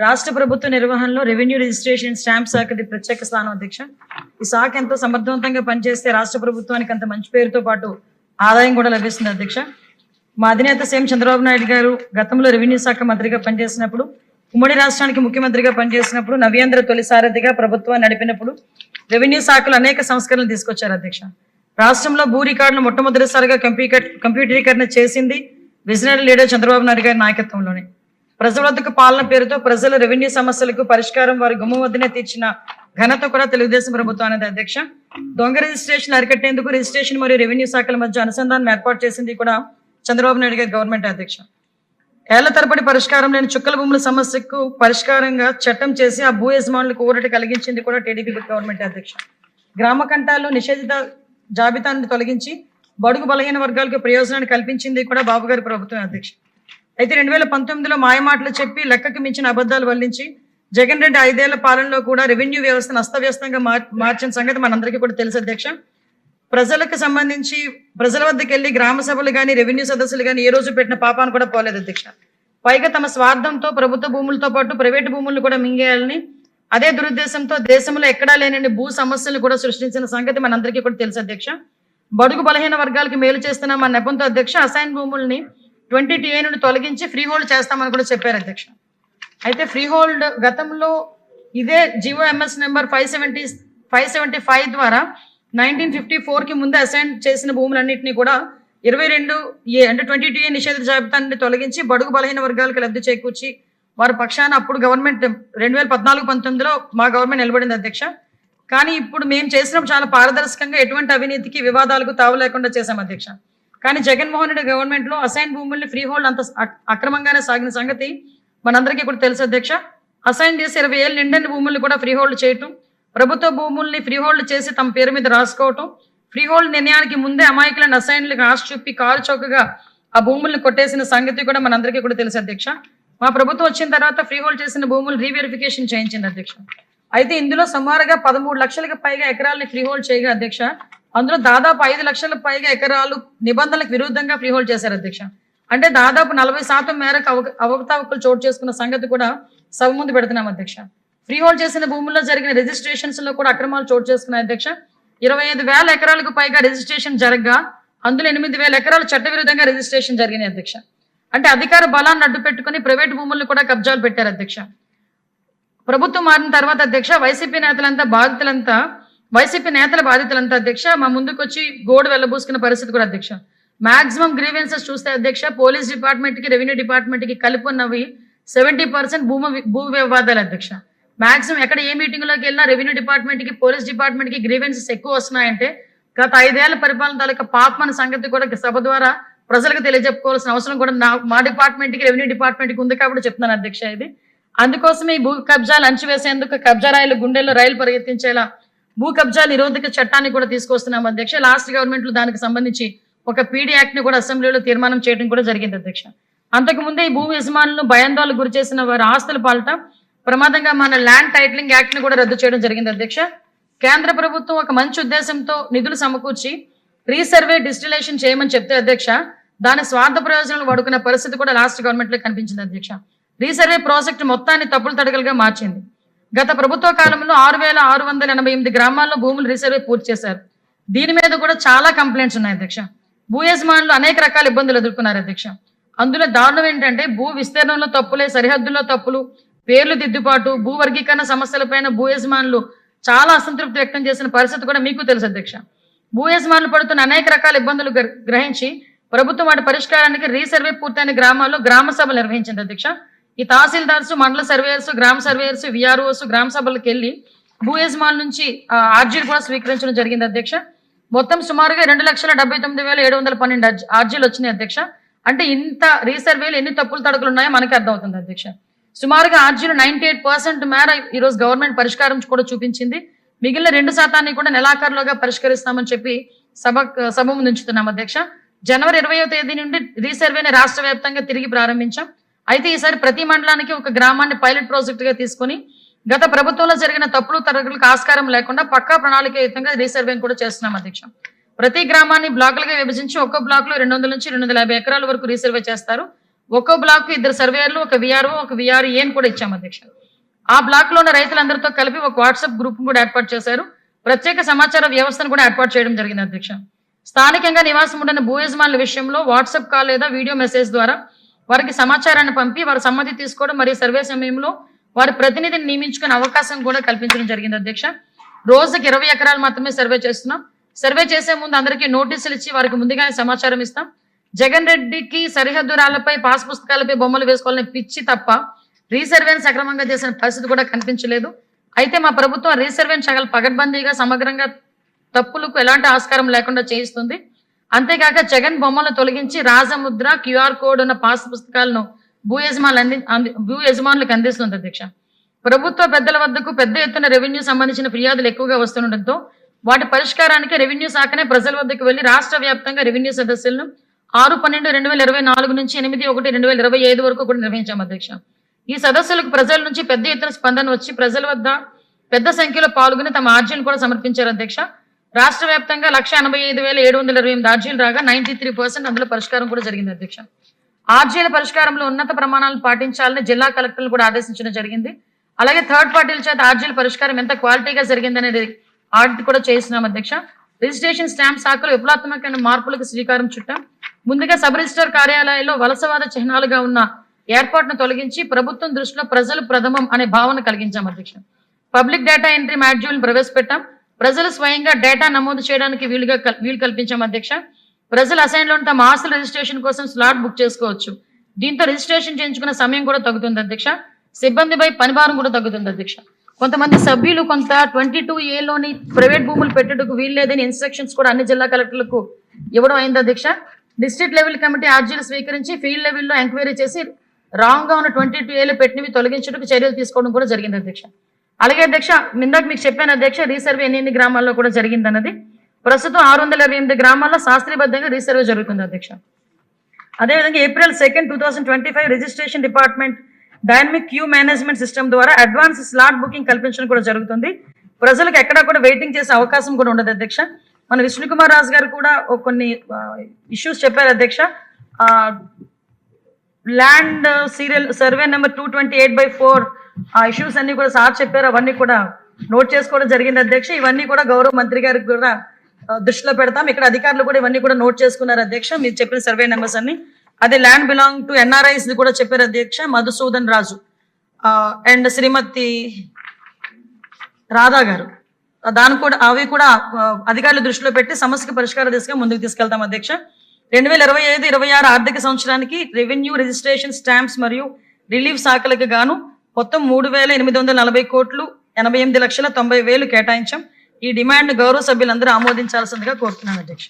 రాష్ట్ర ప్రభుత్వ నిర్వహణలో రెవెన్యూ రిజిస్ట్రేషన్ స్టాంప్ శాఖది ప్రత్యేక స్థానం అధ్యక్ష. ఈ శాఖ ఎంతో సమర్థవంతంగా పనిచేస్తే రాష్ట్ర ప్రభుత్వానికి అంత మంచి పేరుతో పాటు ఆదాయం కూడా లభిస్తుంది అధ్యక్ష. మా అధినేత సీఎం చంద్రబాబు నాయుడు గారు గతంలో రెవెన్యూ శాఖ మంత్రిగా పనిచేసినప్పుడు, ఉమ్మడి రాష్ట్రానికి ముఖ్యమంత్రిగా పనిచేసినప్పుడు, నవ్యాంధ్ర తొలి సారథిగా ప్రభుత్వాన్ని నడిపినప్పుడు రెవెన్యూ శాఖలో అనేక సంస్కరణలు తీసుకొచ్చారు అధ్యక్ష. రాష్ట్రంలో భూ రికార్డులు మొట్టమొదటిసారిగా కంప్యూటరీకరణ చేసింది విజనరీ లీడర్ చంద్రబాబు నాయుడు గారి నాయకత్వంలోనే. ప్రజల వద్దకు పాలన పేరుతో ప్రజల రెవెన్యూ సమస్యలకు పరిష్కారం వారి గుమ్మం వద్దనే తీర్చిన ఘనత కూడా తెలుగుదేశం ప్రభుత్వం అనేది అధ్యక్ష. దొంగ రిజిస్ట్రేషన్ అరికట్టేందుకు రిజిస్ట్రేషన్ మరియు రెవెన్యూ శాఖల మధ్య అనుసంధానం ఏర్పాటు చేసింది కూడా చంద్రబాబు నాయుడు గారి గవర్నమెంట్ అధ్యక్ష. ఏళ్ల తరబడి పరిష్కారం లేని చుక్కల భూముల సమస్యకు పరిష్కారంగా చట్టం చేసి ఆ భూ యజమానులకు ఊరట కలిగించింది కూడా టీడీపీ గవర్నమెంట్ అధ్యక్ష. గ్రామ కంటాల్లో నిషేధిత జాబితాను తొలగించి బడుగు బలహీన వర్గాలకు ప్రయోజనాన్ని కల్పించింది కూడా బాబు గారి ప్రభుత్వం అధ్యక్ష. అయితే 2019లో మాయమాటలు చెప్పి లెక్కకు మించిన అబద్ధాలు వల్లించి జగన్ రెడ్డి 5 ఏళ్ల పాలనలో కూడా రెవెన్యూ వ్యవస్థను అస్తవ్యస్తంగా మార్చిన సంగతి మనందరికీ కూడా తెలుసు అధ్యక్ష. ప్రజలకు సంబంధించి ప్రజల వద్దకు వెళ్ళి గ్రామ సభలు కానీ రెవెన్యూ సదస్సులు కానీ ఏ రోజు పెట్టిన పాపాను కూడా పోలేదు అధ్యక్ష. పైగా తమ స్వార్థంతో ప్రభుత్వ భూములతో పాటు ప్రైవేటు భూములను కూడా మింగేయాలని అదే దురుద్దేశంతో దేశంలో ఎక్కడా లేని భూ సమస్యలు కూడా సృష్టించిన సంగతి మనందరికీ కూడా తెలుసు అధ్యక్ష. బడుగు బలహీన వర్గాలకు మేలు చేస్తున్న మన నెపంతో అధ్యక్ష అసైన్ భూముల్ని 20 TA నుండి తొలగించి ఫ్రీ హోల్డ్ చేస్తామని కూడా చెప్పారు అధ్యక్ష. అయితే ఫ్రీ హోల్డ్ గతంలో ఇదే జివో ఎంఎస్ నెంబర్ 575 ద్వారా 1954కి ముందే అసైన్ చేసిన భూములన్నింటినీ కూడా 22A అంటే 20 TA నిషేధిత జాబితాన్ని తొలగించి బడుగు బలహీన వర్గాలకు లబ్ధి చేకూర్చి వారి పక్షాన అప్పుడు గవర్నమెంట్ 2014-19లో మా గవర్నమెంట్ నిలబడింది అధ్యక్ష. కానీ ఇప్పుడు మేము చేసినప్పుడు చాలా పారదర్శకంగా ఎటువంటి అవినీతికి వివాదాలకు తావు లేకుండా చేశాం అధ్యక్ష. కానీ జగన్మోహన్ రెడ్డి గవర్నమెంట్ లో అసైన్ భూముల్ని ఫ్రీ హోల్డ్ అంత అక్రమంగానే సాగిన సంగతి మనందరికీ కూడా తెలుసు అధ్యక్ష. అసైన్ చేసి 20 ఏళ్ళు నిండని భూముల్ని కూడా ఫ్రీ హోల్డ్ చేయటం, ప్రభుత్వ భూముల్ని ఫ్రీ హోల్డ్ చేసి తమ పేరు మీద రాసుకోవటం, ఫ్రీ హోల్డ్ నిర్ణయానికి ముందే అమాయకులను అసైన్లకు ఆశ చూపి కారు చౌకగా ఆ భూముల్ని కొట్టేసిన సంగతి కూడా మనందరికీ కూడా తెలుసు అధ్యక్ష. మా ప్రభుత్వం వచ్చిన తర్వాత ఫ్రీ హోల్డ్ చేసిన భూములు రీవెరిఫికేషన్ చేయించింది అధ్యక్ష. అయితే ఇందులో సుమారుగా 13 లక్షలకు పైగా ఎకరాలని ఫ్రీ హోల్డ్ చేయగా అధ్యక్ష, అందులో దాదాపు 5 లక్షలకు పైగా ఎకరాలు నిబంధనలకు విరుద్ధంగా ఫ్రీ హోల్డ్ చేశారు అధ్యక్ష. అంటే దాదాపు 40% మేరకు అవకతవకలు చోటు చేసుకున్న సంగతి కూడా సభ ముందు పెడుతున్నాం అధ్యక్ష. ఫ్రీ హోల్డ్ చేసిన భూముల్లో జరిగిన రిజిస్ట్రేషన్స్ లో కూడా అక్రమాలు చోటు చేసుకున్నాయి అధ్యక్ష. 25,000 ఎకరాలకు పైగా రిజిస్ట్రేషన్ జరగగా అందులో 8,000 ఎకరాలు చట్టవిరుద్ధంగా రిజిస్ట్రేషన్ జరిగినాయి అధ్యక్ష. అంటే అధికార బలాన్ని అడ్డు పెట్టుకుని ప్రైవేట్ భూములను కూడా కబ్జాలు పెట్టారు అధ్యక్ష. ప్రభుత్వం మారిన తర్వాత అధ్యక్ష వైసీపీ నేతల బాధితులంతా అధ్యక్ష మా ముందుకు వచ్చి గోడు వెళ్ళబూసుకున్న పరిస్థితి కూడా అధ్యక్ష. మాక్సిమం గ్రీవెన్సెస్ చూస్తే అధ్యక్ష పోలీస్ డిపార్ట్మెంట్ కి రెవెన్యూ డిపార్ట్మెంట్ కి కలిపి ఉన్నవి 70% భూ వివాదాలు అధ్యక్ష. మాక్సిమం ఎక్కడ ఏ మీటింగ్ లోకి వెళ్ళినా రెవెన్యూ డిపార్ట్మెంట్ కి పోలీస్ డిపార్ట్మెంట్ కి గ్రీవెన్సెస్ ఎక్కువ వస్తున్నాయంటే గత 5 ఏళ్ల పరిపాలన తాలూకా పాపం అనే సంగతి కూడా సభ ద్వారా ప్రజలకు తెలియజెప్పుకోవాల్సిన అవసరం కూడా మా డిపార్ట్మెంట్ కి రెవెన్యూ డిపార్ట్మెంట్ కి ఉంది కాబట్టి చెప్తున్నాను అధ్యక్ష. ఇది అందుకోసమే ఈ భూ కబ్జాలు అణచివేసేందుకు కబ్జా రాయిలు గుండెల్లో రైలు పరిగెత్తించేలా భూ కబ్జా నిరోధక చట్టాన్ని కూడా తీసుకొస్తున్నాం అధ్యక్ష. లాస్ట్ గవర్నమెంట్ లో దానికి సంబంధించి ఒక పీడీ యాక్ట్ ని కూడా అసెంబ్లీలో తీర్మానం చేయడం కూడా జరిగింది అధ్యక్ష. అంతకుముందే ఈ భూ యజమానులను భయాందోళనకు గురి చేసిన వారి ఆస్తుల పాలట ప్రమాదంగా మన ల్యాండ్ టైటిలింగ్ యాక్ట్ ని కూడా రద్దు చేయడం జరిగింది అధ్యక్ష. కేంద్ర ప్రభుత్వం ఒక మంచి ఉద్దేశంతో నిధులు సమకూర్చి రీసర్వే డిజిటలైజేషన్ చేయమని చెప్తే అధ్యక్ష దాని స్వార్థ ప్రయోజనాలు వాడుకున్న పరిస్థితి కూడా లాస్ట్ గవర్నమెంట్ లో కనిపించింది అధ్యక్ష. రీసర్వే ప్రాజెక్టు మొత్తాన్ని తప్పులు తడకలుగా మార్చింది. గత ప్రభుత్వ కాలంలో 6,688 గ్రామాల్లో భూములు రీసర్వే పూర్తి చేశారు. దీని మీద కూడా చాలా కంప్లైంట్స్ ఉన్నాయి అధ్యక్ష. భూ యజమానులు అనేక రకాల ఇబ్బందులు ఎదుర్కొన్నారు అధ్యక్ష. అందులో దారుణం ఏంటంటే భూ విస్తీర్ణంలో తప్పులే, సరిహద్దుల్లో తప్పులు, పేర్లు దిద్దుబాటు, భూ వర్గీకరణ సమస్యలపైన భూ యజమానులు చాలా అసంతృప్తి వ్యక్తం చేసిన పరిస్థితి కూడా మీకు తెలుసు అధ్యక్ష. భూ యజమానులు పడుతున్న అనేక రకాల ఇబ్బందులు గ్రహించి ప్రభుత్వం వాటి పరిష్కారానికి రీసర్వే పూర్తయిన గ్రామాల్లో గ్రామ సభలు నిర్వహించింది అధ్యక్ష. ఈ తహసీల్దార్స్, మండల సర్వేయర్స్, గ్రామ సర్వేయర్స్, విఆర్ఓస్ గ్రామ సభలకు వెళ్ళి భూ యజమానుల నుంచి ఆర్జీలు కూడా స్వీకరించడం జరిగింది అధ్యక్ష. మొత్తం సుమారుగా 2,79,712 ఆర్జీలు వచ్చినాయి అధ్యక్ష. అంటే ఇంత రీసర్వేలు ఎన్ని తప్పులు తడకలు ఉన్నాయో మనకి అర్థమవుతుంది అధ్యక్ష. సుమారుగా ఆర్జీలు 98% మేర ఈరోజు గవర్నమెంట్ పరిష్కారం కూడా చూపించింది. మిగిలిన 2% కూడా నెలాఖరులోగా పరిష్కరిస్తామని చెప్పి సభ ముందు ఉంచుతున్నాం అధ్యక్ష. జనవరి 20వ తేదీ నుండి రీసర్వేని రాష్ట్ర వ్యాప్తంగా తిరిగి ప్రారంభించాం. అయితే ఈసారి ప్రతి మండలానికి ఒక గ్రామాన్ని పైలట్ ప్రాజెక్ట్ గా తీసుకుని గత ప్రభుత్వంలో జరిగిన తప్పులు తరగతులకు ఆస్కారం లేకుండా పక్కా ప్రణాళికయుతంగా రీసర్వేని కూడా చేస్తున్నాం అధ్యక్ష. ప్రతి గ్రామాన్ని బ్లాకులుగా విభజించి ఒక్కో బ్లాక్ లో 200 నుంచి 250 ఎకరాల వరకు రీసర్వే చేస్తారు. ఒక్కో బ్లాక్ కు 2 సర్వేయర్లు, ఒక విఆర్ఓ, ఒక విఆర్ఏ అని కూడా ఇచ్చాం అధ్యక్ష. ఆ బ్లాక్ లో ఉన్న రైతులందరితో కలిపి ఒక వాట్సాప్ గ్రూప్ కూడా ఏర్పాటు చేశారు. ప్రత్యేక సమాచార వ్యవస్థను కూడా ఏర్పాటు చేయడం జరిగింది అధ్యక్ష. స్థానికంగా నివాసం ఉండిన భూ యజమానుల విషయంలో వాట్సాప్ కాల్ లేదా వీడియో మెసేజ్ ద్వారా వారికి సమాచారాన్ని పంపి వారి సమ్మతి తీసుకోవడం మరియు సర్వే సమయంలో వారి ప్రతినిధిని నియమించుకునే అవకాశం కూడా కల్పించడం జరిగింది అధ్యక్ష. రోజుకి 20 ఎకరాలు మాత్రమే సర్వే చేస్తున్నాం. సర్వే చేసే ముందు అందరికీ నోటీసులు ఇచ్చి వారికి ముందుగానే సమాచారం ఇస్తాం. జగన్ రెడ్డికి సరిహద్దు రాళ్లపై పాస్ పుస్తకాలపై బొమ్మలు వేసుకోవాలని పిచ్చి తప్ప రీసర్వేని సక్రమంగా చేసిన పరిస్థితి కూడా కనిపించలేదు. అయితే మా ప్రభుత్వం రీసర్వేని చాలా పగడ్బందీగా సమగ్రంగా తప్పులకు ఎలాంటి ఆస్కారం లేకుండా చేయిస్తుంది. అంతేకాక జగన్ బొమ్మలను తొలగించి రాజముద్ర, QR కోడ్ ఉన్న పాస్ పుస్తకాలను భూ యజమానులకు అందిస్తుంది అధ్యక్ష. ప్రభుత్వ పెద్దల వద్దకు పెద్ద ఎత్తున రెవెన్యూ సంబంధించిన ఫిర్యాదులు ఎక్కువగా వస్తుండటంతో వాటి పరిష్కారానికి రెవెన్యూ శాఖనే ప్రజల వద్దకు వెళ్లి రాష్ట్ర వ్యాప్తంగా రెవెన్యూ సదస్సులను 6/12/2024 నుంచి 8/1/2025 వరకు కూడా నిర్వహించాం అధ్యక్ష. ఈ సదస్సులకు ప్రజల నుంచి పెద్ద ఎత్తున స్పందన వచ్చి ప్రజల వద్ద పెద్ద సంఖ్యలో పాల్గొని తమ అర్జీలు కూడా సమర్పించారు అధ్యక్ష. రాష్ట్ర వ్యాప్తంగా 185,728 అర్జీలు రాగా 93% అందులో పరిష్కారం కూడా జరిగింది అధ్యక్ష. ఆర్జీల పరిష్కారంలో ఉన్నత ప్రమాణాలను పాటించాలని జిల్లా కలెక్టర్లు కూడా ఆదేశించడం జరిగింది. అలాగే థర్డ్ పార్టీల చేత ఆర్జీల పరిష్కారం ఎంత క్వాలిటీగా జరిగిందనేది ఆడిట్ కూడా చేస్తున్నాం అధ్యక్ష. రిజిస్ట్రేషన్ స్టాంప్ శాఖలో విప్లవాత్మకమైన మార్పులకు శ్రీకారం చుట్టాం. ముందుగా సబ్ రిజిస్టర్ కార్యాలయాల్లో వలసవాద చిహ్నాలుగా ఉన్న ఏర్పాటును తొలగించి ప్రభుత్వం దృష్టిలో ప్రజలు ప్రథమం అనే భావన కలిగించాం అధ్యక్ష. పబ్లిక్ డేటా ఎంట్రీ మాడ్యూల్ ప్రవేశపెట్టాం. ప్రజలు స్వయంగా డేటా నమోదు చేయడానికి వీలు కల్పించాం అధ్యక్ష. ప్రజలు అసైన్లో తమ ఆస్తుల రిజిస్ట్రేషన్ కోసం స్లాట్ బుక్ చేసుకోవచ్చు. దీంతో రిజిస్ట్రేషన్ చేయించుకున్న సమయం కూడా తగ్గుతుంది అధ్యక్ష. సిబ్బందిపై పనిభారం కూడా తగ్గుతుంది అధ్యక్ష. కొంతమంది సభ్యులు కొంత 22A ప్రైవేట్ భూములు పెట్టేందుకు వీలు లేదని ఇన్స్ట్రక్షన్స్ కూడా అన్ని జిల్లా కలెక్టర్లకు ఇవ్వడం అయింది అధ్యక్ష. డిస్ట్రిక్ట్ లెవెల్ కమిటీ ఆర్జీలు స్వీకరించి ఫీల్డ్ లెవెల్లో ఎంక్వైరీ చేసి రాంగ్ గా ఉన్న 22A పెట్టినవి తొలగించడానికి చర్యలు తీసుకోవడం కూడా జరిగింది అధ్యక్ష. అలాగే అధ్యక్ష, ఇందాక మీకు చెప్పాను అధ్యక్ష, రీసర్వే ఎన్ని గ్రామాల్లో కూడా జరిగిందన్నది. ప్రస్తుతం 628 గ్రామాల్లో శాస్త్రీయబద్ధంగా రీసర్వే జరుగుతుంది అధ్యక్ష. అదేవిధంగా April 2, 2025 registration department dynamic queue management system ద్వారా అడ్వాన్స్ స్లాట్ బుకింగ్ కల్పించడం కూడా జరుగుతుంది. ప్రజలకు ఎక్కడా కూడా వెయిటింగ్ చేసే అవకాశం కూడా ఉండదు అధ్యక్ష. మన విష్ణుకుమార్ రాజు గారు కూడా కొన్ని ఇష్యూస్ చెప్పారు అధ్యక్ష. ల్యాండ్ సీరియల్ సర్వే నెంబర్ 228/4 ఆ ఇష్యూస్ అన్ని కూడా సార్ చెప్పారు. అవన్నీ కూడా నోట్ చేసుకోవడం జరిగింది అధ్యక్ష. ఇవన్నీ కూడా గౌరవ మంత్రి గారికి కూడా దృష్టిలో పెడతాం. ఇక్కడ అధికారులు కూడా ఇవన్నీ కూడా నోట్ చేసుకున్నారు అధ్యక్ష, మీరు చెప్పిన సర్వే నెంబర్స్ అన్ని. అదే ల్యాండ్ బిలాంగ్ టు NRIs కూడా చెప్పారు అధ్యక్ష, మధుసూదన్ రాజు అండ్ శ్రీమతి రాధా గారు. అవి కూడా అధికారులు దృష్టిలో పెట్టి సమస్యకు పరిష్కార దిశగా ముందుకు తీసుకెళ్తాం అధ్యక్ష. 2025-26 ఆర్థిక సంవత్సరానికి రెవెన్యూ, రిజిస్ట్రేషన్, స్టాంప్స్ మరియు రిలీఫ్ శాఖలకు గాను మొత్తం 3,840 కోట్లు 88,90,000 కేటాయించాం. ఈ డిమాండ్ గౌరవ సభ్యులందరూ ఆమోదించాల్సిందిగా కోరుతున్నాను అధ్యక్ష.